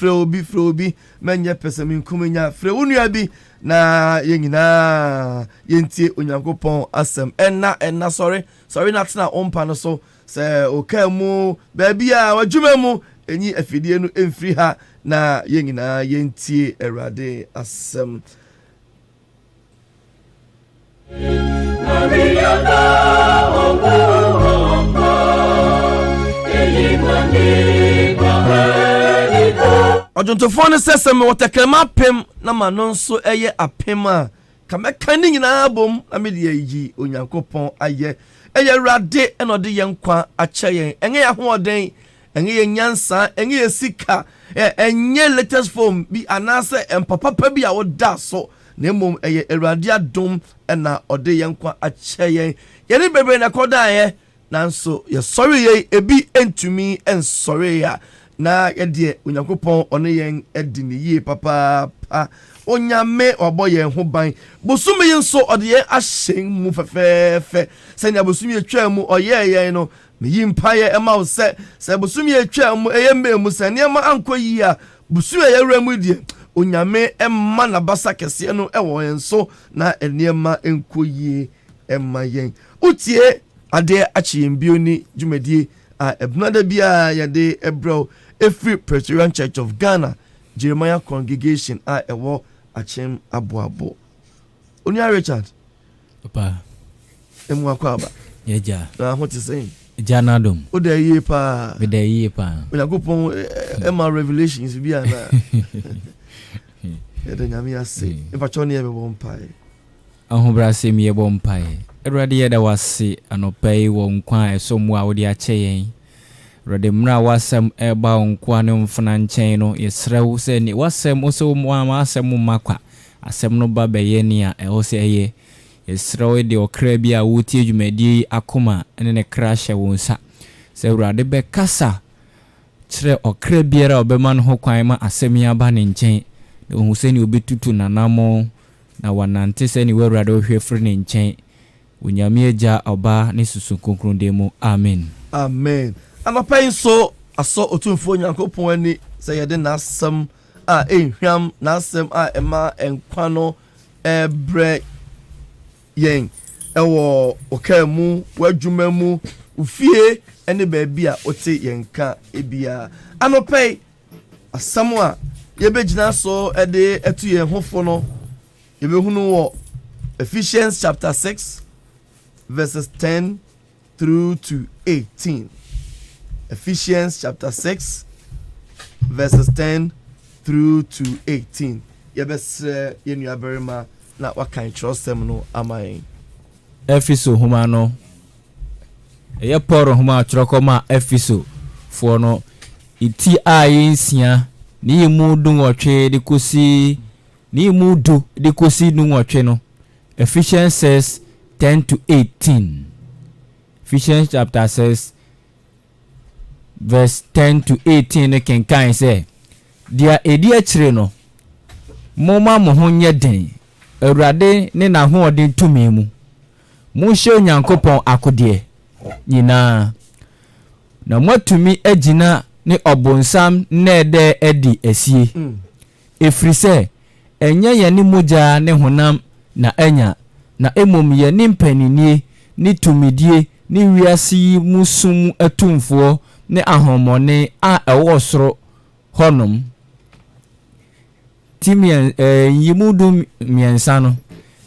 Frobi menye pesamin kumenya fre unua bi na yengina yentie Onyankopɔn asɛm enna sorry not na ompa no so se okamu baby a wadwuma mu enyi afidie no emfiri ha na yengina yentie Awurade asɛm. Ojontofo ne sesem woteklema pem na manon so eye apem a kameka ni nyina bom amede yi Onyankopɔn aye eye Awurade eno de yenkwa ache yen enye ya hoɔden enye ye nyansa enye ye sika enye latest form bi anase empapa bi a woda so na mom eye Awurade adom na ode yenkwa ache yen yene bebre na koda ye nanso ye sorry ye ebi entumi ensori ya na yedie Onyankopɔn one yen edi ne yie papa onyame oboye ho ban bosumi nso ode yen ahyen mu fefefe senya bosumi etwa mu oye no me yimpaye ema wo se bosumi etwa mu eye memu se ne ma ankoyi a bosumi yewra mu die onyame emma na basa kese no ewo yen so na enema enkoyi emma yen utie Ade Akye mbioni dwumadie a ebnada bia yade ebro every Presbyterian Church of Ghana Jeremiah congregation a ewo Akyem ABOABO. Onia Richard papa emu akwaba yeja na what you saying janadom o de ye pa be de ye pa Onyankopɔn ema revelations bia na yade nyame ase ipacho ne ye be bompai ahobrase mi ye bompai Erade yeda wase anopai wo nkwa esomu a wodi ache yen Rade mra wasem eba nkwa ne mfana nchen no yesrew se ni wasem oso mu asem makwa asem no ba beye ni a eho se eye yesrew de okra bi a wuti dwumadi akoma ene ne krashe wonsa se Rade be kasa kire okra biara obema no ho kwan ma asem ya ba ne nchen de ohu se ni obetutu nanamo na wanante se ni Rade ohwe fri ne nchen Unyame eja oba ne susu konkronde mu amen Anopai so aso otumfo Onyankopɔn ani se yede nasem a ehwam nasem a ema enkwa no ebre yen ewo okamu wadwuma mu ufie ene baabi a ote yenka ebia anopai asam a yebegina so ede etu yen hofo no yebehunu wo Ephesians chapter 6 verses 10 through to 18. Ephesians chapter 6 verses 10 through to 18. Yebes yenu aberima na wakan trostem no amain. Efiso huma no. Eye poro huma trokoma Efiso fo no iti ayensia ni mu dunwotwe de kosi ni mu du de kosi dunwotwe no. Ephesians 6 10 to 18. Ephesians chapter 6 verse 10 to 18 kenkan say dia edi akire no moma mo ho nye den Awurade ne na ho odin tumi mu mu hye Onyankopɔn akode nyina na mwatumi agina ne obonsam na ede edi asie efri se enye ye ni moja ne honam na anya na emom ye ni mpanini ni tumidie ni wiase musum atumfo ne ahomone a ewosoro honom timien yimudu miensa no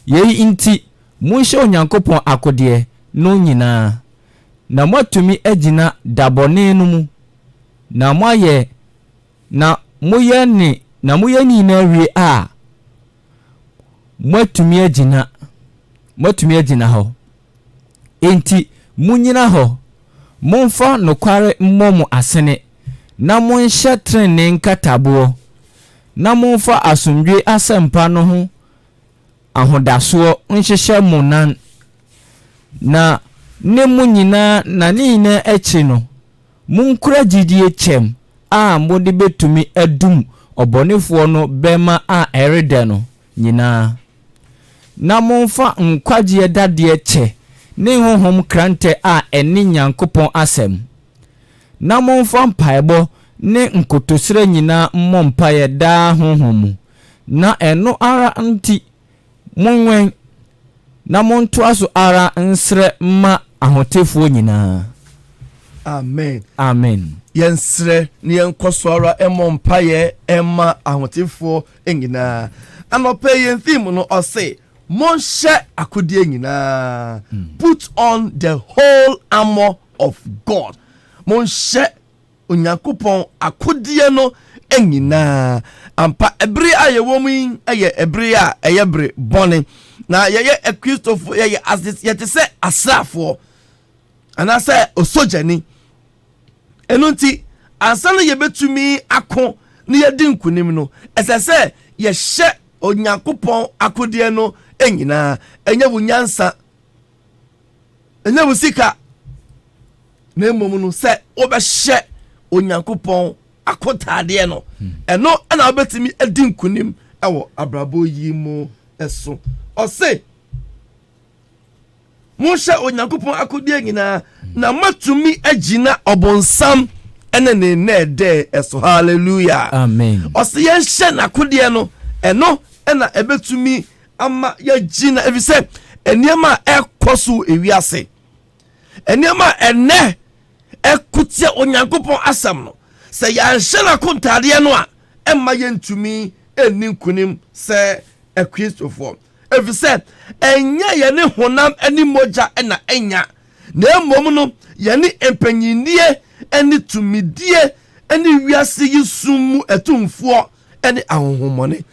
yei inti munhye Onyankopɔn akode no nyina na mwatumi agina dabone no mu na moye na moye ni na wie a mwatumi agina ho enti munyina ho Monfa nokware mmomu asene na monhye trene nkatabo na monfa asomdwe asempa no ho ahodaso nhyehyɛ munan na ne munyina na nina echi no munkura gidie chem a mode betumi adum obonefo no bema a erede no nyina na monfa nkwagye dade che ne honhom krante a eni Nyankopɔn asem na monfa mpaebo ne nkotosire nyina mmɔ mpaeɛ daa honhom na ɛno ara nti monwen na montoa so ara nsrɛ ma ahotefoɔ nyinaa. Amen. Amen. Yensre ni enkosora emo mpaye ema ahotefoɔ nyinaa. Anope yen theme no ɔse monhye akodie nyinaa. Put on the whole armor of God. Monhye Onyankopɔn akodie no nyinaa. Ampa ebere a yɛwɔ mu yi ɛyɛ ebere a ɛyɛ bere bɔne. Na yɛyɛ Kristofo yɛyɛ yɛte sɛ asrafoɔ anasɛ osojani. Eno nti ansa na yɛbɛtumi ako na yɛdi nkunim no ɛsɛ sɛ yɛhyɛ Onyankopɔn akodie no nyinaa. Ɛnyɛ wo nyansa, ɛnyɛ wo sika, na mmom no sɛ wobɛhyɛ Onyankopɔn akotadeɛ no ɛno ɛna wobɛtumi adi nkunim ɛwɔ abrabɔ yi mu ɛso. Ɔse monhyɛ Onyankopɔn akodie nyinaa na matumi agyina ɔbonsam ɛne ne nɛɛdɛ ɛso. Hallelujah. Amen. Ɔse yɛnhyɛ n'akodie no ɛno ɛna ɛbɛtumi ama yɛgyina efisɛ nneɛma a ɛkɔ so ewiase, nneɛma a ɛnɛ ɛkotia Onyankopɔn asɛm no sɛ yɛanhyɛ n'akontadeɛ no a ɛmma yɛntumi ɛnni nkunim sɛ Kristofoɔ. Efisɛ ɛnyɛ yɛne honam ani mogya ɛna ɛnya, na mmom no yɛne mpanyinnie ɛne tumidie ɛne wiase yi sum mu ɛtumfoɔ ɛne ahohomɔne.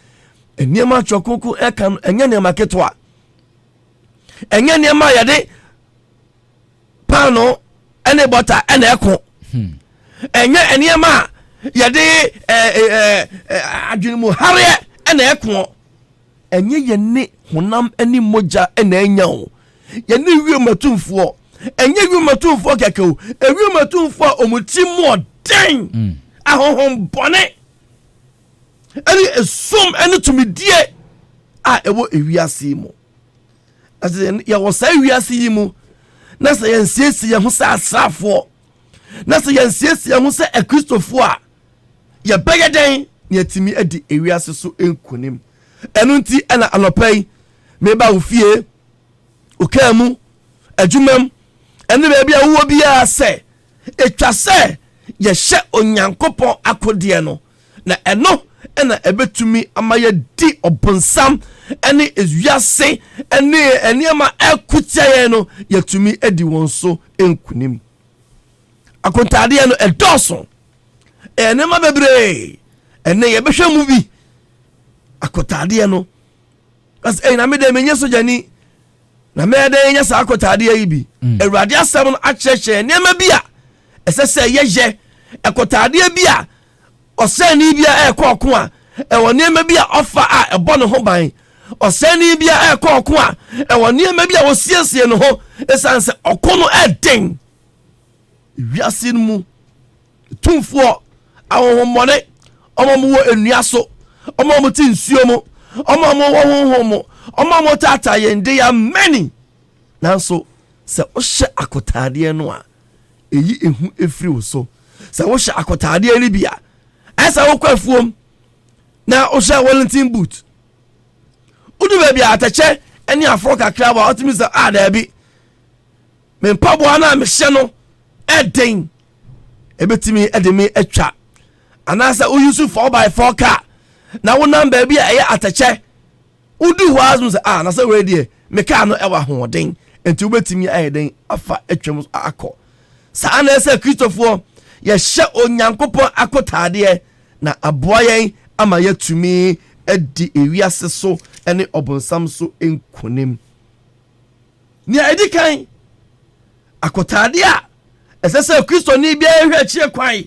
Nneɛma twɔkoko ɛka no ɛnyɛ nneɛma ketewa, ɛnyɛ nneɛma a yɛde paano ɛne bɔta ɛna ɛko, ɛnyɛ nneɛma a yɛde adwene mu hareɛ ɛna ɛko. Ɛnyɛ yɛne honam ani mogya ɛna ɛnya o, yɛne wiematumfoɔ, ɛnyɛ wiematumfoɔ kɛkɛ o, wiematumfoɔ a ɔmuti mu ɔden ahohom bɔne ɛne esum ɛne tumidie a ɛwɔ ewiase yi mu. Ɛsɛ yɛwɔ saa ewiase yi mu na sɛ yɛnsiesie yɛn ho sɛ asrafoɔ, na sɛ yɛnsiesie yɛn ho sɛ Akristofoɔ a yɛbɛyɛ dɛn na yɛtumi adi ewiase so nkunim. Ɛno nti ɛna anɔpa yi meba wo fie okaa mu adwuma mu ɛne baabi a wowɔ biara sɛ etwa sɛ yɛhyɛ Onyankopɔn akodeɛ no, na ɛno ɛna ɛbɛtumi ama yɛdi ɔbonsam ɛne ewiase ɛne nneɛma ɛkotia yɛn no yɛtumi adi wɔn so nkunim. Akontadeɛ no ɛdɔɔso, nneɛma bebree ɛne yɛbɛhwɛ mu bi. Akotadeɛ no ɛsɛ na me de menye sojani na me de nya sa akotadeɛ yi bi. Awurade asɛm no akyerɛkyerɛ nneɛma bi a ɛsɛ sɛ yɛyɛ. Akotadeɛ bi a ɔsɛni bi a ɛkɔ ɔko a ɛwɔ nneɛma bi a ɔfa a ɛbɔ ne ho ban. Ɔsɛni bi a ɛkɔ ɔko a ɛwɔ nneɛma bi a wɔsiesie ne ho ɛsan sɛ ɔko no ɛden. Wiase no mu tumfoɔ ahohommɔne ɔmo mo wɔ ennua so, ɔmo mo ti nsuo mu, ɔmo mo wɔ honhom mu, ɔmo mo tata yɛn de ya many. Nanso sɛ wohyɛ akotadeɛ no a eyi ehu efiri wo so. Sɛ wohyɛ akotadeɛ no bi a ɛsɛ wokɔ afuom na wohyɛ Wellington boot, wodu baabi a atɛkyɛ ɛne afro kakra ba ɔtumi sɛ daabi me mpaboa no a mehyɛ no ɛden ebetumi ɛde me atwa. Anasa uyusu 4x4 car na wonam baabi a ɛyɛ atɛkyɛ wodu hɔ asum sɛ na sɛ wei deɛ me car no ɛwɔ ahoɔden enti wobɛtumi ayɛ den afa atwam akɔ. Saa na ɛsɛ Kristofoɔ yɛhyɛ Onyankopɔn akotadeɛ na aboa yɛn ama yɛtumi adi ewiase so ɛne ɔbonsam so nkunim. Nea ɛdi kan akotadeɛ a ɛsɛ sɛ Kristoni biara hwɛ akyire kwan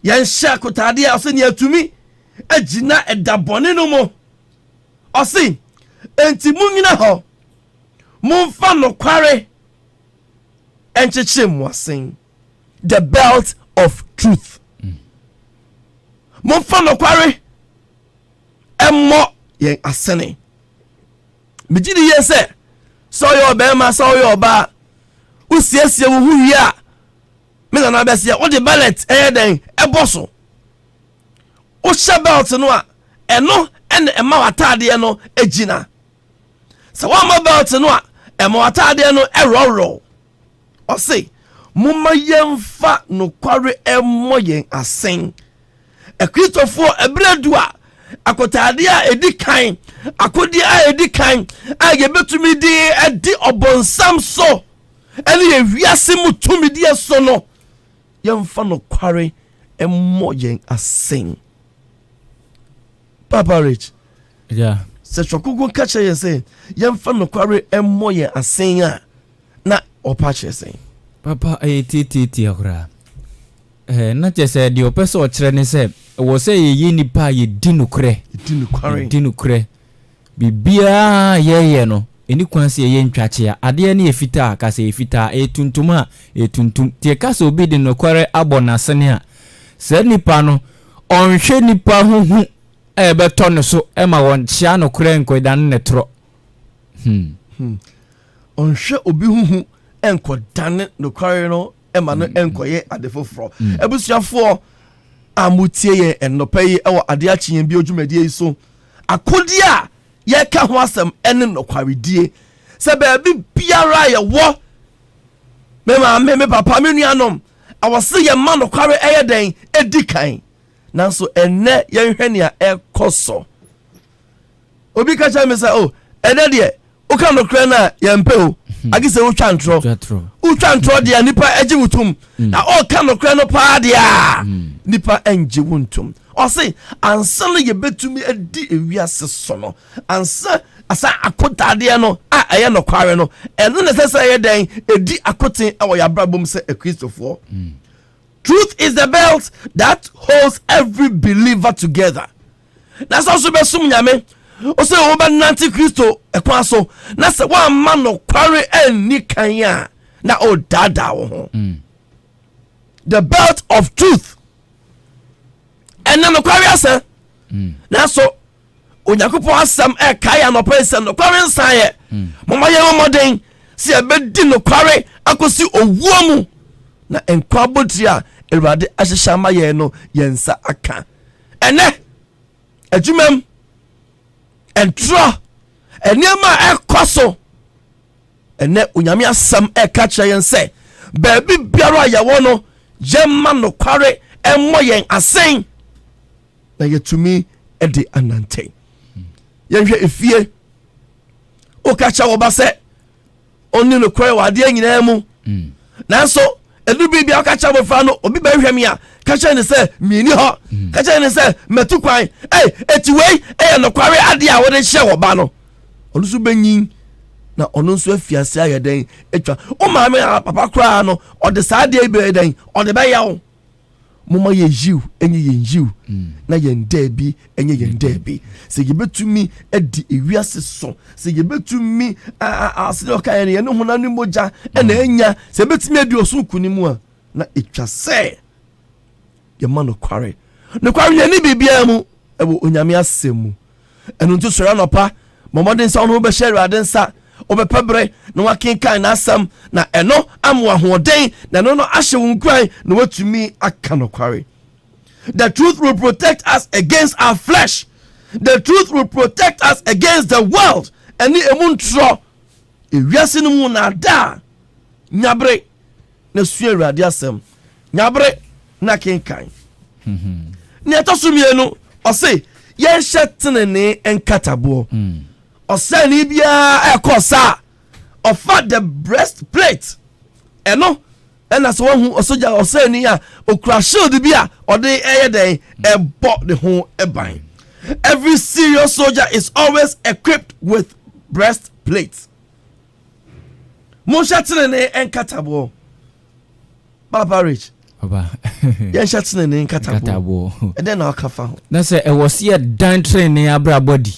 yɛnhyɛ akotadeɛ a ɔsɛ nea atumi agyina ɛdabɔne no mu. Ɔse enti munyina hɔ momfa nokware ɛnkyekyere mu asen, the belt of truth. Momfa nokware ɛmmɔ yɛn asene. Megye di yɛ sɛ ɔyɛ ɔbɛrima sɛ ɔyɛ ɔbaa wosiesie wo ho wie a me na be se o de ballot den eboso o sha belt no a eno ene ema watade no agina se wa ma belt no a ema watade no eroro o se mumma yemfa no kware emoyen asen ekristofo ebredu a akotade a edikan akodi a edikan a yebetumi di edi obonsam so ene ye wiase mutumi di so no yemfa no kware emoyen asen. Papa Rich, yeah, se chokugo kache ye say yemfa no kware emoyen asen a na opache say papa titi akura na chese di opeso ochre ne se wo se ye nipa ye dinukre bibia ye no eni kwanse ye ntwache ya ade ne ye fita ka se ye fita etuntuma etuntum tie ka se obi de no kware abonase ne a se nipa no onhwe nipa huhu beto ne so ema won chia no kure nkodan ne tro onhwe obi huhu enkodan no kware no ema no enkoye adefofro ebusuafo amutie ye enopa yi ewo ade akye bi odwumadie yi so akodi a ye ka ho asem ene no kwaredie se ba bi biara ye wo me papa me nuanom awose ye ma no kware eye den edikan nanso enne ye hwe ne a ekoso obi ka cha me say oh ene de o ka no kra na ye mpe o agise wo twantro de nipa eji wutum na o ka no kra no pa de a nipa enji wuntum o say ansa no ye betumi edi ewiase so no ansa asa akota de no a eye no kware no eno ne sesa ye den edi akoten e wo ya brabom se ekristofo. Truth is the belt that holds every believer together. That's also be sum nyame. O se wo ba nanti Kristo ekwa so. Na se wa ma no kware eni kan ya na o dada wo ho. The belt of truth. And na no kware asa. Na so onyakopo asam e kai ya no person no kware nsan ye. Mama ye moden se e be di no kware akosi owuo mu. Na enkwabotria Erade ashishama ye no yensa aka ene adwumam entro enema ekoso ene onyame asam ekacha yense baabi biara yawo no yemma no kware emmo yen asen na yetumi ede anante yenhwe efie o kacha wo ba se onni no kware wade anyina mu nanso edu bi akacha bofa no obi ba hwem ya kacha ne se mieni ho kacha ne se metu kwan etiwei no kware ade a wo de hye wo ba no onu so benyin na onu so afiase ayeden etwa o ma me papa kra no o de sa de be den o de ba yawo moma ye jiw enye ye jiw na ye ndebi enye ye ndebi se ye betumi edi ewiase so se ye betumi asede okan ye no hona no moja na enya se betumi edi osun mu a na etwa se ye ma no kware ye ni bibia mu ebo onyame asemu enu ntu sora no pa momodin sa no be share adensa obepebre na wakenkan na asam na eno amwa hoden na no ahye wunkran na watumi aka no kware. The truth will protect us against our flesh. The truth will protect us against the world. Eni emuntro ewiase no mu na da nyabre na sua Awurade asam nyabre na kenkan ne atosumienu o se ye hye tenene enkatabo osani bia ekosa ofa the breastplate eno ena so hu osoja osani a okura shield bia ode eyeden ebo the ho eban. Every serious soldier is always equipped with breastplates. Mo shatene enkatabo Baba Rich Baba ye shatene enkatabo e den na akafa ho na se e was here dan training abra body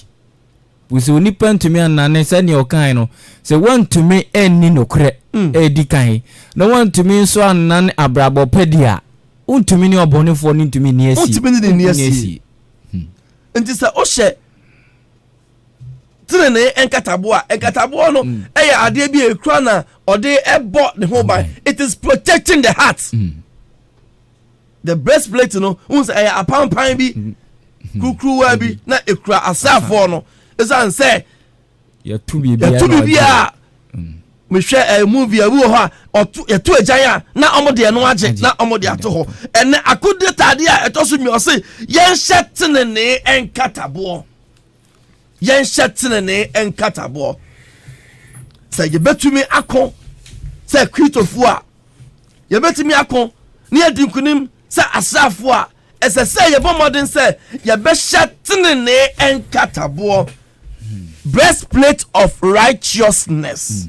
we say onipa ntumi anane se ne okan no se want to me enni nokre edi kan no want to me so anane abrabo pedia untumi ni obonefo ni ntumi ni asi untumi ni asi nti se o hye trene enkatabo no eya ade bi ekura na ode ebo ne ho ban. It is protecting the heart. the breastplate no un say apampan bi kukruwa bi na ekura asafo no esan say ya tu bibia me hwe movie awu ho ya tu agyan na omode no age na omode ato ho ene akodeta de a etoso mi o say yen hyetene ne enkatabo yen hyetene ne enkatabo say ye betumi akon say Christopher a ye betumi akon ne adinkunim say asafo a ese say ye bomodin say ye be hyetene ne enkatabo breastplate of righteousness.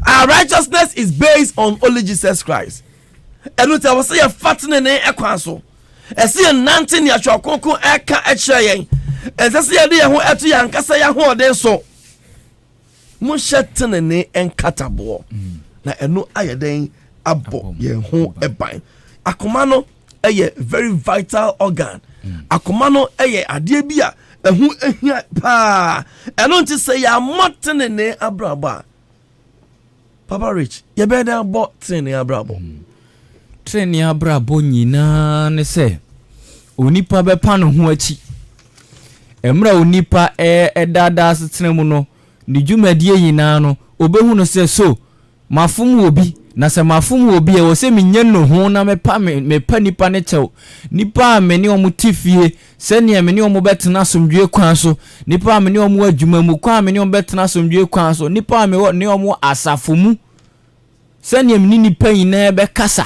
Our righteousness is based on only Jesus Christ. And we tell us say fattening ekwanso. E say nantin ya chokoko eka echeyen. E say ya de ho eto ya nkasa ya ho den so. Mo shetene ne enkatabo. Na eno ayeden abo ye ho eban. Akoma no eye very vital organ. Akoma no eye ade bia ehu ehia pa eno nti say ya motene ne abraba Papa Rich ye be da bo tene abrabo tene abrabo nyina ne se onipa be pa no ho achi emra onipa dada setene mu no ni dwumadie nyina no obehu no se so mafum obi na se mafum obi e wo se menye no ho na me pa nipa ne chew nipa me ne omutifie se ne me ne omu betena somdwe kwan so nipa me ne omu adwuma mu kwan me ne omu betena somdwe kwan so nipa me ne omu asafo mu se ne me nipa nyina be kasa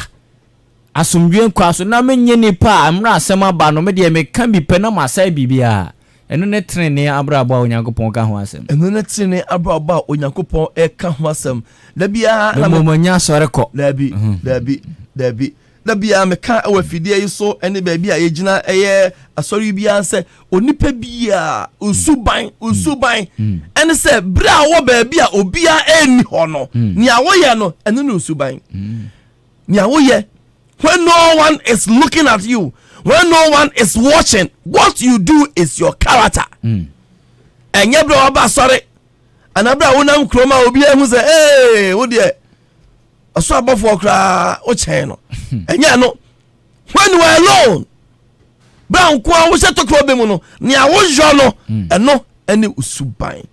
asomdwe kwan so na menye nipa amra asem aba no me de me kan bi pe na masai bibia eno ne trene abrabo a onyankopon ka ho asem eno ne trene abrabo a onyankopon ka ho asem da bia na mo nya sore ko da bia me ka awafidie yi so ene ba bia yegina eye asori bia se onipa bia usuban ene se bra wo ba bia obia eni ho no ni awoye no ene no usuban ni awoye when no one is looking at you, when no one is watching, what you do is your character. And you bro ba sorry. And abra wonam kroma obi ehu say eh wo de aso abofo kra o chen no. Enya no when you are alone. Bra nko wo sheto kro be mu no, nia wo jo no eno ene usuban.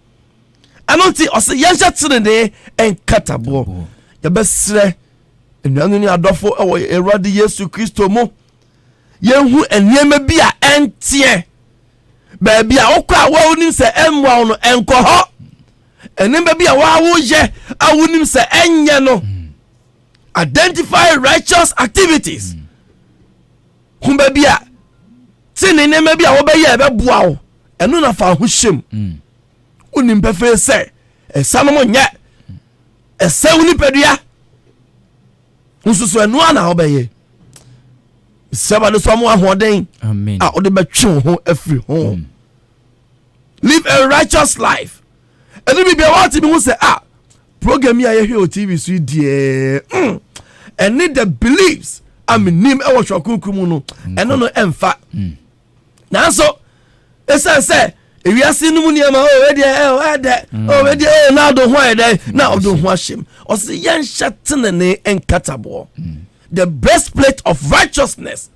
Anonti o say yen shatene de enkatabo. Ya besre enuanu ni adofo ewo Erade Yesu Kristo mo yehu eniema bia entie ba bia okwa wa onim se emwa no enko ho enema bia wa wo ye awonim se enye no identify righteous activities humba bia tini nema bia wo be ye be boa wo eno na fa ho hyem onim pefe se esano nye ese woni pedua nsusu enu ana obeye seba de so mo ahoden amen a ode betwe ho afri ho live a righteous life enu bibia wat bi hu se program ya ye hwe o TV so die and need the beliefs aminim e wo hwakunkum no eno no emfa na so esa se ewiase no mu niam we de na do ho ede na odo ho ahyem o se yen hyatene ne enkatabo the breastplate of righteousness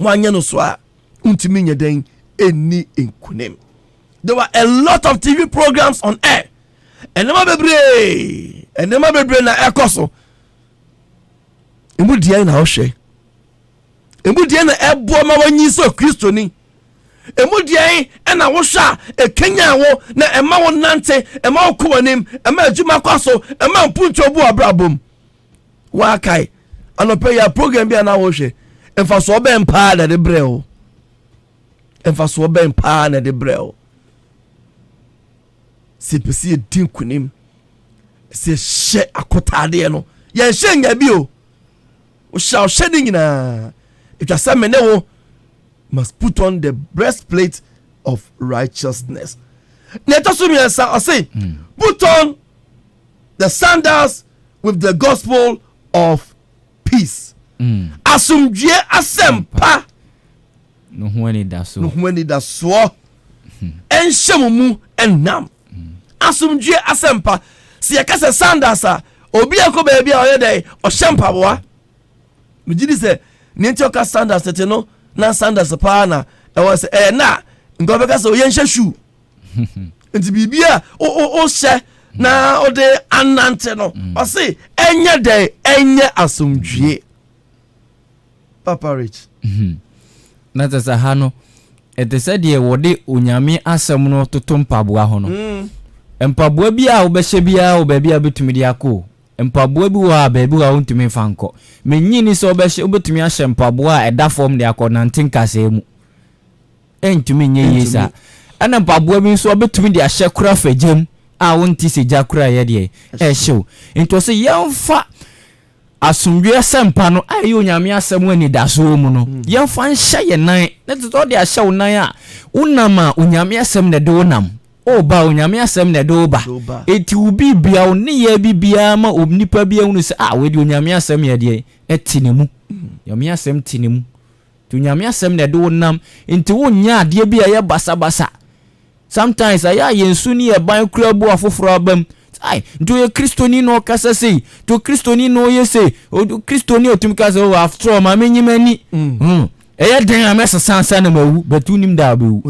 wanya no so a untimi nyeden eni enkunem. There were a lot of TV programs on air enema bebre na ekoso emudie na ohwe emudie na ebo ma wanyi so Kristo ni emudie na wohwa ekenya wo na ema wo nante ema wo kowanim ema adwuma kwaso ema mpuncho bu abrabom wa kai anope ya program bia na wohwe emfa so be mpa na de breo emfa so be mpa na de breo sipesi edinkunim se hye akotade no ye hye nya bi o shall shedding na it was some wo must put on the breastplate of righteousness. I say, put on the sandals with the gospel of peace. Asumdie asempa. No huani da so. Enshemu enam. Asumdie asempa. Si yakase sandals obi akọ baabi a oyɛ dɛ ɔhyɛ mpaboa me gidi sɛ ne nti standards tete no na standards pa na ɛwɔ sɛ na nka bɛka sɛ oyɛ nhyɛ shoe nti bibia o hyɛ na ode anante no ɔse ɛnyɛ dɛ ɛnyɛ asomdwie Papa Rich na tesa ha no etese de wode onyame asɛm no toto mpaboa ho no mpaboa bi a wobɛhyɛ bia wo baabi a betumi de akɔ mpaboa bi wa baabi wa wontumi fankɔ menyini sɛ wobɛhyɛ wobɛtumi ahyɛ mpaboa a ɛda fam de akɔ nante nkasɛ mu entumi nye yesa ana mpaboa bi nso wobɛtumi de ahyɛ kura fagyem a wonti sɛ gya kura yɛ de ɛhyew nto sɛ yɛmfa asomdwe sempa no ayi onyame asɛm ani daso mu no yɛmfa nhyɛ yɛ nan na tete de ahyɛ wo nan a wonama onyame asɛm na de wonam ba onyame asɛm na de ba eti ubi bia wo ne yɛ bibia ma omnipa bia hu sɛ we de onyame asɛm yɛ de ɛti ne mu onyame asɛm ti ne mu to onyame asɛm na de wonam enti wonya ade bia yɛ basa basa sometimes aya yensu ni e ban kura bu afoforo abam ai nto ye kristoni no kasa sei to kristoni no ye sei o kristoni otum kasa o after ma menyimani eya den amesa sansa na mawu betunim da abu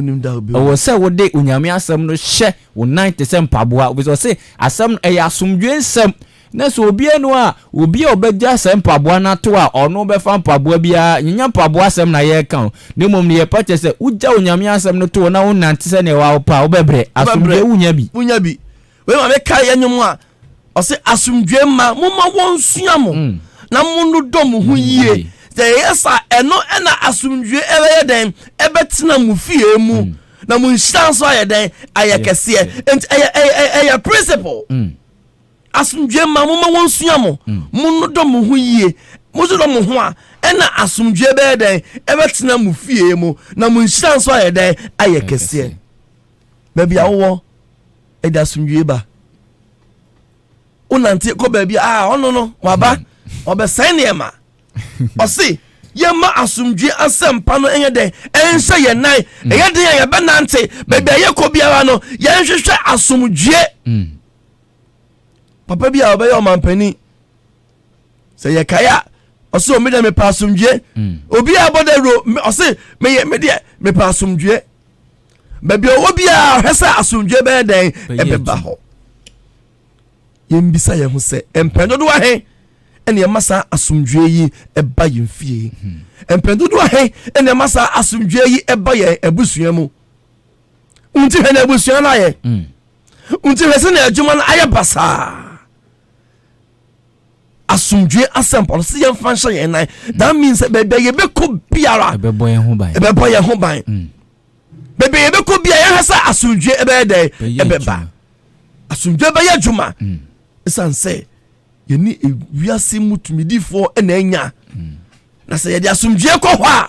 o se wo de onyame asem no hye wo 90% paboa o so se asem eya asomdwe nsem na so obi enu a obi obegya asem paboa na to a ono be fa paboa bia nyanya paboa asem na ye kan ne mom ne ye pache se ugya onyame asem no to na wo nante se ne wa pa obebre asomdwe wunya bi we ma meka yanyum a o se asomdwe ma moma wonsua mo na mo no dom ho yie se yesa eno na asomdwe ebe den ebe tena mu fie mu na mo nhyira so ayeden ayekese ent aya principle asomdwe ma moma wonsua mo mo no dom ho yie mo so dom ho a na asomdwe ebe den ebe tena mu fie mu na mo nhyira so ayeden ayekese baby awo eda asomdwe ba unante ko baby ono no waba obesan ne ma osi ye ma asomdwe asempa no enye den enhye ye nan enye den ye benante baby ye ko biara no ye nhwehwe asomdwe papa bia obe ye omampani se ye kaya osi o me de me pa asomdwe obi abode ro osi me de me pa asomdwe baby owo bia hwesa asomdwe be den ebeba ho yembisa ye ho se empendo do ahe ene masa asomdwe yi eba yemfie empendo do ahe ene masa asomdwe yi eba ye abusua mu unti hwe na abusua na ye unti hwe se na adwuma na aye basa asomdwe asempo se ye mfa hye ye nan that means baby ye be ko biara ebebo ye ho ban baby ye be ko bia ye hasa asomdwe ebe dey ebeba asomdwe be ye adwuma sanse yeni wiase mutumidifo na anya na se ye de asomdwe ko ho a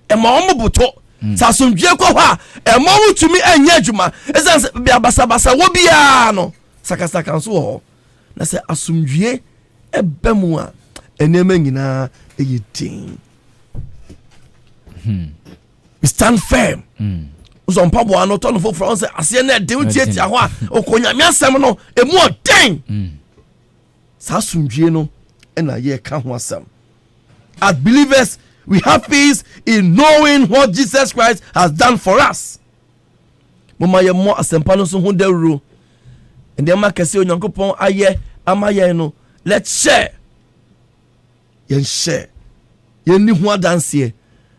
e ma omoboto sa asomdwe ko ho a e ma mutumi anya adwuma sanse bia basa wo bia no sakasaka nso ho na se asomdwe ebemu a enema nyina eyitin we stand firm so mpabo ano to no for say ase na de utieti ho a okonyame asem no emu oden sa asomdwe no na ye ka ho asem. As believers we have peace in knowing what Jesus Christ has done for us. Mama ye mo asempa no so ho dawuro ende ma kase onyankopon aye amaye no let's share yen ni ho adanse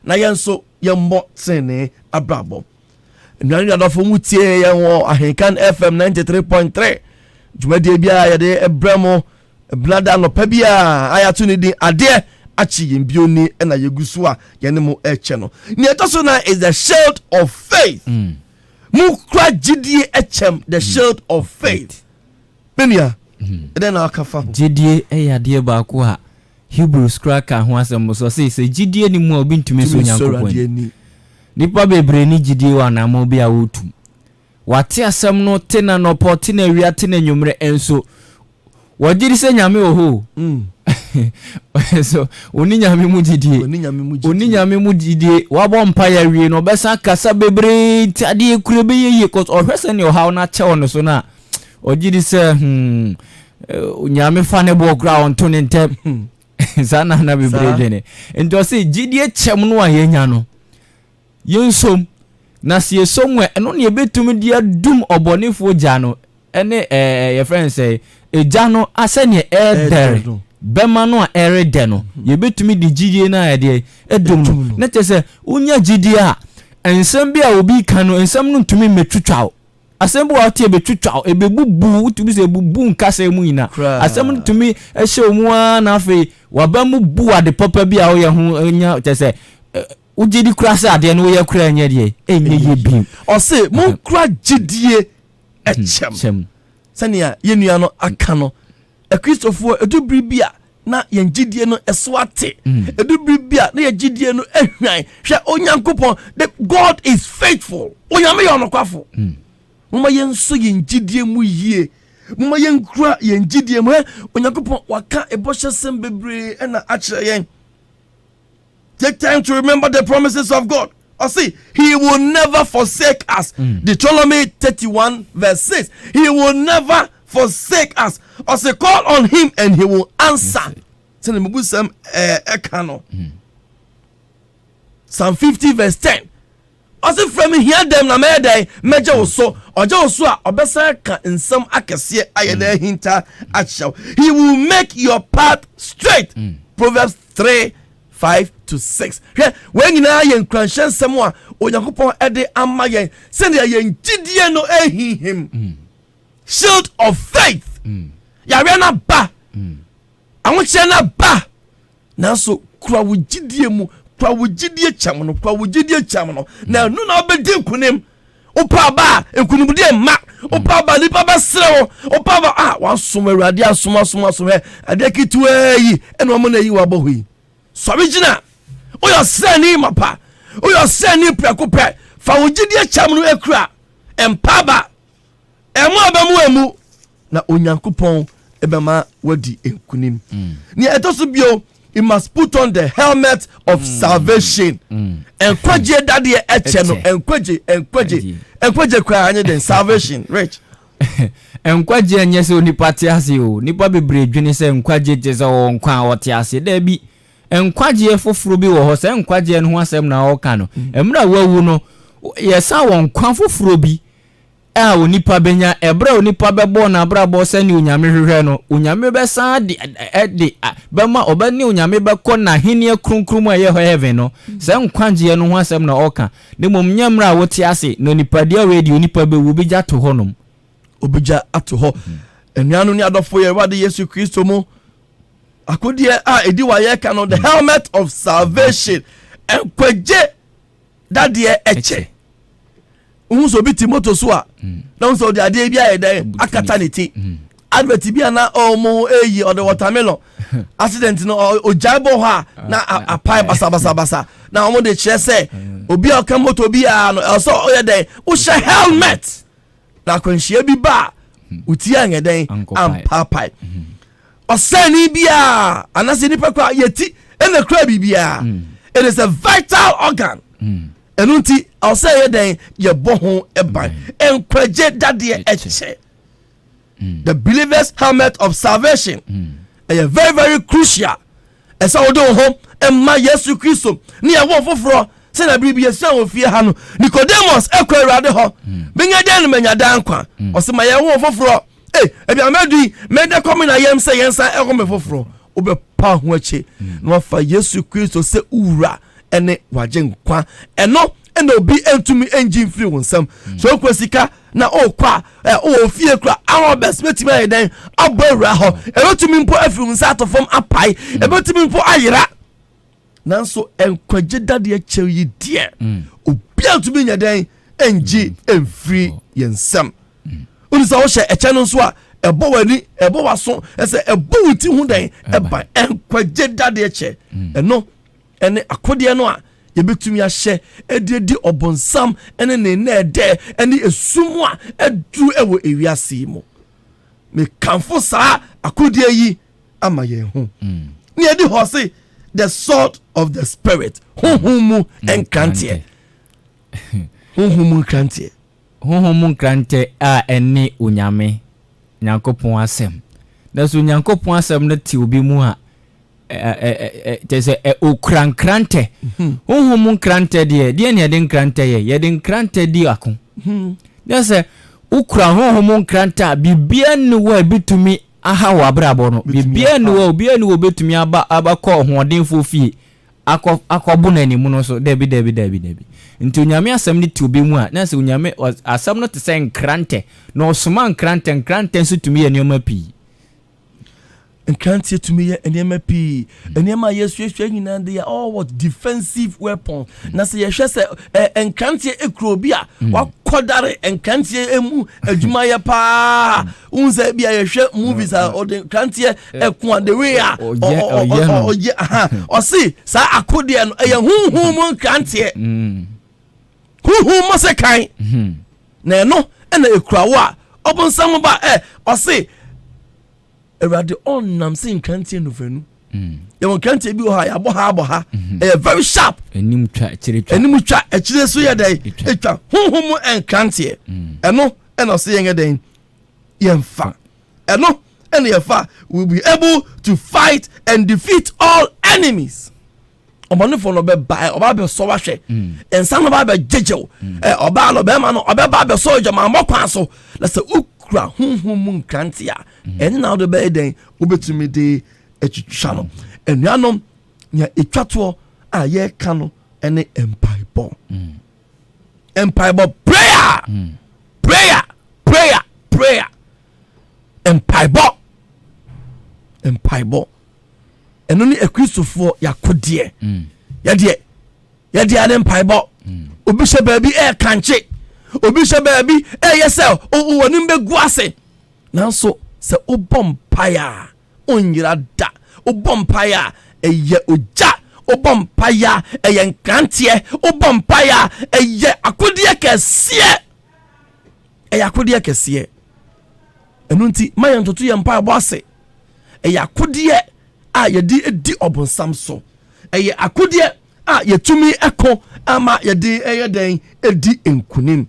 na yen so ye mo tene abrabo nani adofo mutie ye wo Ahenkan FM 93.3 dwumade bia ye de ebramo blada no pa bia ayato ni din Ade Akye yembioni na yegusu a ye ne mo eche no ni etoso na is the shield of faith mu kra gidie echem the shield of faith benia eden na akafa gidie eyade ba ko a Hebrews kraka ho asem so say gidie ni mu obi ntumi so nyankopon nipa bebre ni gidie wa na mo bia wotu wate asem no tena no pot na wia tena nwumre enso wajiri se nyame oho so oni nyame mu gidie wabo mpa ya wie no besa kasa bebre tade kurebe ye cause ohwese ne oha na che wono so na ojiri se nyame fa ne bo kra on to ne ntem sana na bebre ne ento se gidie chem no a yenya no yensom na se yesom we eno ne betumi dia dum obonefo gya no ene ye friend say egya no asene there bema no a ere de no ye betumi di gidie na ya de edum no na chese unya gidie a ensem bia obi kan no ensem no ntumi metwitwaw asem bo atie betwitwaw ebebubu tumi se bubu nkasa mu ina asem no tumi ehye omu a na afi wabamu bu ade papa bia wo ye ho nya chese ugidi kura se ade no wo ye kura nya de enye ye bi o se mo kura gidie echem sania ye nua no aka no Christopher edubri bia na yen gidie no eswate edubri bia na ye gidie no ehwan hwe onyankopon the God is faithful onyame ye onokwafo mama yen so yen gidie mu yie mama yen kura yen gidie mu onyankopon waka eboshe sem bebre na akire yen. Take time to remember the promises of God. I see, he will never forsake us. Deuteronomy 31 verse 6. He will never forsake us. I say, call on him and he will answer. Psalm 50 verse 10. I say, from here them na mede meja oso oja oso a obesa ka nsam akese ayede hinta achaw. He will make your path straight. Proverbs 3:5-6. When na yen kranshen sem a onyankopon ede ama yen send yen gidie no him. Shield of faith. Yare na ba. Awonche na ba. Nanso kura wo gidie mu kwa wujidie cham no na no na obedi kunim opa ba enkunimudie ma opa ba lipa ba srewo opa ba wasom awurade asom ade kitu yi eno mo na yi wabo hui so bigina oyo srani mapa oyo srani prekope fa wujidie cham no ekura empa ba emu abamu emu na onyankopon ebema wadi enkunim ni etoso bio. You must put on the helmet of salvation. Enkwaje daddy echeno enkwaje kwa anye den salvation rich. Enkwaje anye se onipa te ase o nipa bebre dwene se enkwaje te se o nkwa wote ase da bi enkwaje foforo bi wo ho se enkwaje no ho asem na wo ka no emra wawu no yesa wo nkwa foforo bi onipa benya ebra onipa bebo na brabo sani unyame hwehwe no unyame besa de bema obani unyame beko na henie krunkrum aye heaven no se nkwanje no ho asem na oka ne mom nyamra wote ase no nipa dia wedi onipa be wo bija to honom obija ato ho enuanu ni adofo ye wade Yesu Kristo mo akodie edi wa ye ka no the helmet of salvation enkwaje dadie eche unso bi timoto so a na unso de ade bi ayeda akata neti advert bi ana omo eyi o the watermelon accident no ojaibo ha na apai basa na omo de kire se obi aka moto bi a no also oyede wo she helmet na kwanhia bi ba uti angeden ampapai osani bi a anase ni pekwa yeti ena kra bibia it is a vital organ enunti I'll say ye den ye boho eban enkwaje dadie eche. The believer's helmet of salvation is very very crucial. Esa odo ho emma Yesu Kristo ni e wo foforo se na biribi esa wo fie ha no Nicodemus ekwa awurade ho benya den menya dan kwa o se ma ye wo foforo ebi amadu mede komi na yem se yensa e ko me foforo obepa ho ache no fa Yesu Kristo se ura ene waje nkwa eno eno obi entumi engine free wonsam so kwasika na okwa ofie kra awo besmetime eden abawura ho ebetumi mpo afi wonsa atofom apai ebetumi mpo ayira nanso enkwaje dade achew yi die obi antumi nyaden engi enfree yensam unisa wo hye eche no so a ebo wani ebo waso ese ebo wuti hu den eba enkwaje dade ache eno ene akode no a yebetumi ahye ededi obonsam ene ne na ede ene esum a edu ewo ewiase mu me kanfo sa akode yi ama ye hu ni edi ho se the sword of the spirit huhumu enkrante huhumu krante a ene unyame Nyankopon asem na so Nyankopon asɛm no ti obi mu a okrankrante honhom nkrante de ne yɛde nkrante yɛde nkrante di ako na sɛ ukra honhom nkrante a bibia ne wa bitumi aha wa brabo no bibia ne wa betumi abakɔ hoɔdenfo fie akɔbo na animu no so dabi nti onyame asɛm ne ti obi mu a na sɛ onyame asɛm no te sɛ nkrante na ɔsoma nkrante nso tumi yɛ nneɛma pii nkrante tumi yɛ nneɛma pii nneɛma yɛsuasua nyinaa de all what defensive weapons na sɛ yɛhwɛ sɛ nkrante ekuro bi a wakɔdare nkrante emu adwuma yɛ paa unse bi a yɛhwɛ movies a ɔde nkrante ɛko the way a ɔyɛ ɔsi saa akode no ɛyɛ huhum nkrante huhum mase kan na ɛno ɛna ekura wo a ɔbonsam ba ɔsi Erade on say nkrante no fanu. Ye nkrante bi o ha ya bo ha. Very sharp. Enim twa ekire so ye dai. Etwa honhom nkrante. Eno so ye den. Yemfa. Eno yefa will be able to fight and defeat all enemies. Omane for no be buy oba be so wa hwe. Ensa no ba be jejew. Oba lo be ma no oba ba be so jama mokwan so. Let's say ukra honhom nkrante a and now the bed then ubetumi de etwitwa no enuanom nya etwato a ye ka no ene empaibo prayer empaibo eno ni ekristofo yakode ye de ade empaibo obi hye baabi kanche obi hye baabi yesel wonim be guase nanso se obompaya onyira da obompaya eye oja obompaya eye nkrante obompaya eye akodiye kese enu nti mayan totu ye mpa abo ase eye akodiye a ye di obonsam so eye akodiye a yetumi eko ama ye di eye den edi enkunim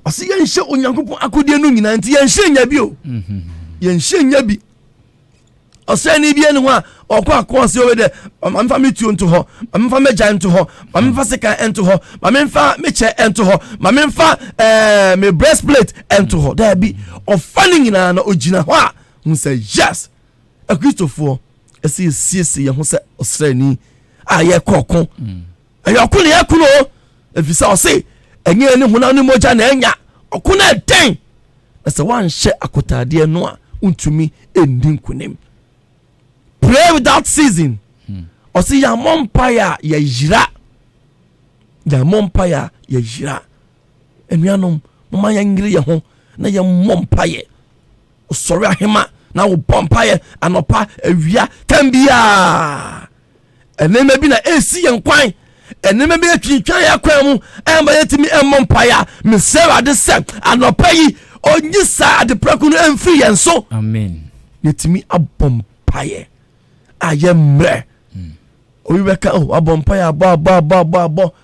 ɔsi yɛn hyɛ onyankopɔn akodiye no nyinaa nti yɛn hyɛ nya bi o yɛn hyɛ nya bi ɔsɛ ni bi ene ho a ɔkɔ akɔnse owe de mamfa metuo nto hɔ mamfa megya nto hɔ mamfa sika nto hɔ mamfa mekyɛ nto hɔ mamfa me breastplate nto hɔ da bi ɔfa ne nyinaa na ogina hɔ a hu sɛ yes akristofo ɛsɛ siesie yɛn ho sɛ ɔsrani a yɛ kɔkɔ ɛyɛ ɔko ne yɛ kuno efisa ɔse enye ni huna ni moja na enya okuna den na se wan hye akotade no a untumi endi nkunim pray without ceasing osi ya mompaya ya yira enuanom mama ya ngire ye ho na ye mompaye osori ahema na wo bompaye anopa awia tambia enema bi na esi ye nkwan enema bi atwitwa ya kwan mu amba yetimi emmompaya mesera de se anopa yi onyisa ade praku no emfiri yen so amen yetimi abompaye ayemre oyibeka abompaye abo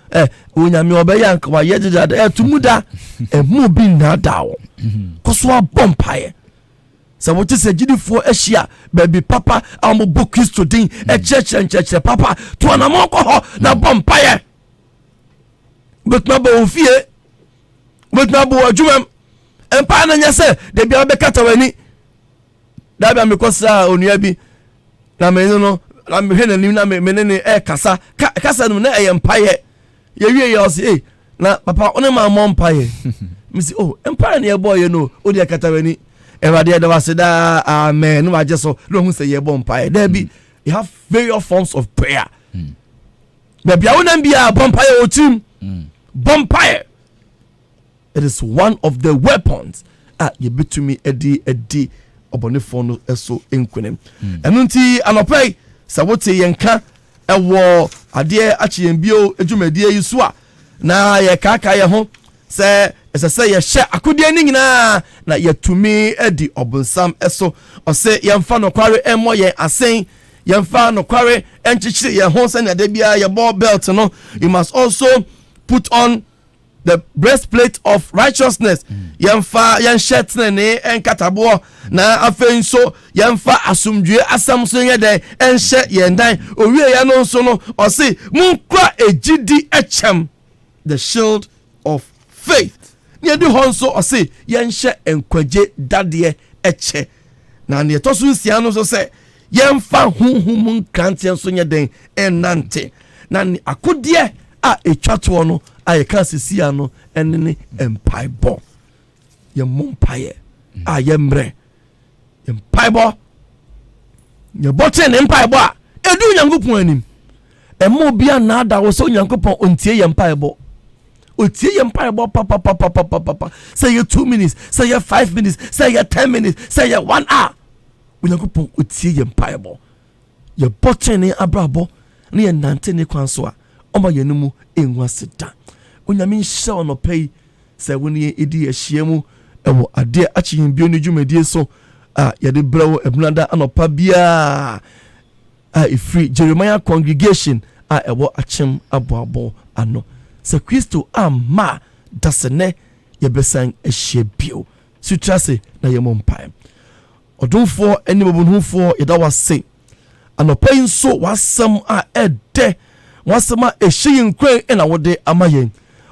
onyame obeya nka ye jijada etumuda emu bi nadawo koso abompaye sa wote se gidifo ehia baby papa ambo Kristo din church papa to na monko ho na bompaye betma bo ofie betma bo adwumam empa na nya se de bia be katawani da bia me kosa onua bi na me no na me hwe na menene kasa no na empaye ye wie ye osi na papa one ma mompaye misi empire na ye boy no odi katawani everybody that was da amen no just so no who say ye bompaye there be you have various forms of prayer baby I won't be a bompaye o team bompaye it is one of the weapons you betumi edi obonefo no eso enkunem eno nti anopay sa wote yenka ewo ade akye yenbio edwumadie yi so a na ye kaka ye ho se esese ye hye akodie ni nyina na yetumi edi obonsam eso ose yemfa nokware emmo ye asen yemfa nokware enchichire ye ho se na da bia ye ball belt no you must also put on the breastplate of righteousness yɛmfa yɛnhyɛ tenene ɛnkatabo na afei nso yɛmfa asomdwe asam so yɛ dɛ ɛnhyɛ yɛn dan owie yɛ no nso no ɔse monkura egyidi ɛkyɛm the shield of faith ne yɛde hɔ nso ɔse yɛnhyɛ nkwagye dadeɛ ɛkyɛ na ne yɛtɔ so nsia no nso sɛ yɛmfa honhom nkranteɛ nso yɛ dɛn ɛnante na ne akodeɛ a etwa toɔ no a yɛka sisia no ɛne ne mpaebɔ yɛmmɔ mpaeɛ a yɛmmerɛ mpaebɔ yɛbɔte ne mpaebɔ a ɛdu Onyankopɔn anim ɛma obi anaada wo sɛ Onyankopɔn ɔntie yɛ mpaebɔ ɔtie yɛ mpaebɔ papapapapapa sɛ yɛ 2 minutes sɛ yɛ 5 minutes sɛ yɛ 10 minutes sɛ yɛ 1 hour Onyankopɔn ɔtie yɛ mpaebɔ yɛbɔte ne abrabɔ ne yɛnante ne kwan so a ɔma yɛn mu enwa sida onyame nhyɛ ɔnɔpɛ yi sɛ woni edi ahyia mu ɛwɔ Ade Akye bio ne dwumadie so a yɛde brɛwo ebunada anɔpa bia a ifri Jeremiah congregation a ɛwɔ Akyem ABOABO ano sɛ Kristo amma dasene yɛbɛsan ahyia bio sutrase na yɛmɔ mpae ɔdomfoɔ ɛne mabunhufoɔ yɛda wase anɔpa yi nso wasɛm a ɛdɛ wasɛm a ɛhyɛ yɛn kwan ɛna wode ama yɛn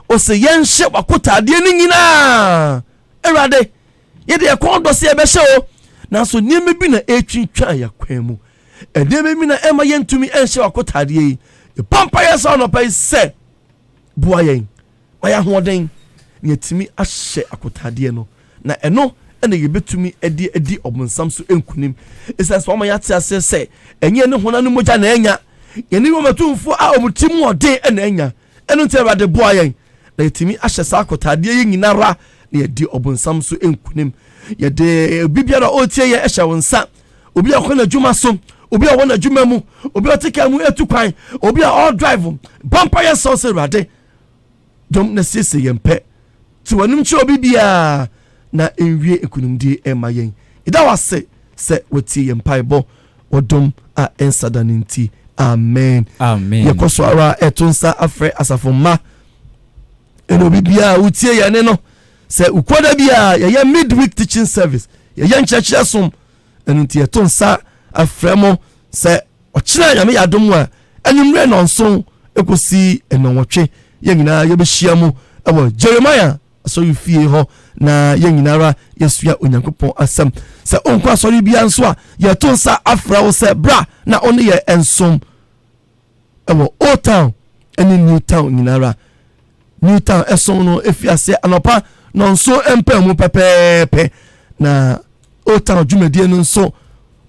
ɔsɛ yɛnhyɛ wakotadeɛ no nyinaa Awurade yɛde yɛkɔn dɔ sɛ yɛbɛhyɛ o nanso nneɛma bi na ɛtwitwa yɛkwan mu nneɛma bi na ɛma yɛntumi ɛnhyɛ wakotadeɛ yi yɛpampa yɛ sɛ ɔnɔpa yi sɛ boa yɛn ɔyɛ ahoɔden na yɛtumi ahyɛ akotadeɛ no na ɛno ɛna yɛbɛtumi adi ɔbonsam so nkunim ɛsɛ sɛ ɔma yɛate ase sɛ ɛnyɛ ne hona no mogya na ɛnya yɛne wɔmatumfo a ɔmuti mu ɔden ɛna ɛnya ɛno nti Awurade boa yɛn na yɛtumi ahyɛ saa akotadeɛ yi nyinara na yɛdi ɔbonsam so nkunim yɛde obi biara ɔtie yɛ ɛhyɛ wo nsa obi a ɔkɔ n'adwuma so obi a ɔwɔ n'adwuma mu obi a ɔte kaa mu etu kwan obi a ɔdrive bampa yɛ sɛ ɔsɛ Awurade dɔm na siesie yɛn pɛ ti wɔnim kyerɛ obi biara na enwie ekunumdie ɛma yɛn ida wase sɛ wɔtie yɛn mpaebɔ wɔdɔm a ɛnsada ne nti amen yɛkɔ so ara ɛto nsa afrɛ asafo mma ɛna obi biara wotie yɛn no sɛ ukwada biara yɛyɛ midweek teaching service yɛyɛ nkyerɛkyerɛ som ɛno nti yɛto nsa afrɛ mo sɛ ɔkyerɛ nyame yɛadom a anwummerɛ nɔnson ɛkɔsi ɛnɔnwɔtwe yɛn nyinaa yɛbɛhyia mu ɛwɔ Jeremiah asɔre fie hɔ na yɛn nyinara yɛsua Onyankopɔn asɛm sɛ ɔnkɔ asɔre bia nso a yɛto nsa afrɛ wo sɛ bra na ɔne yɛ ɛnsom ɛwɔ Old Town ɛne New Town nyinara New Town ɛsom no efiase anɔpa nɔnso ɛmpɛ mu pɛpɛɛpɛ na Old Town dwumadie no nso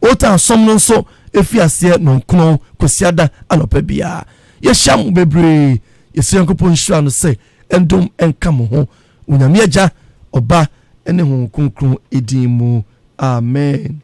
Old Town som no nso efiase nɔnkono kosiada anɔpa bia yɛhyia mo bebree yɛsɛ Onyankopɔn nhyira no sɛ ɛndom ɛnka mo ho Onyame Agya Ɔba ɛne Honhom Kronkron edin mu amen.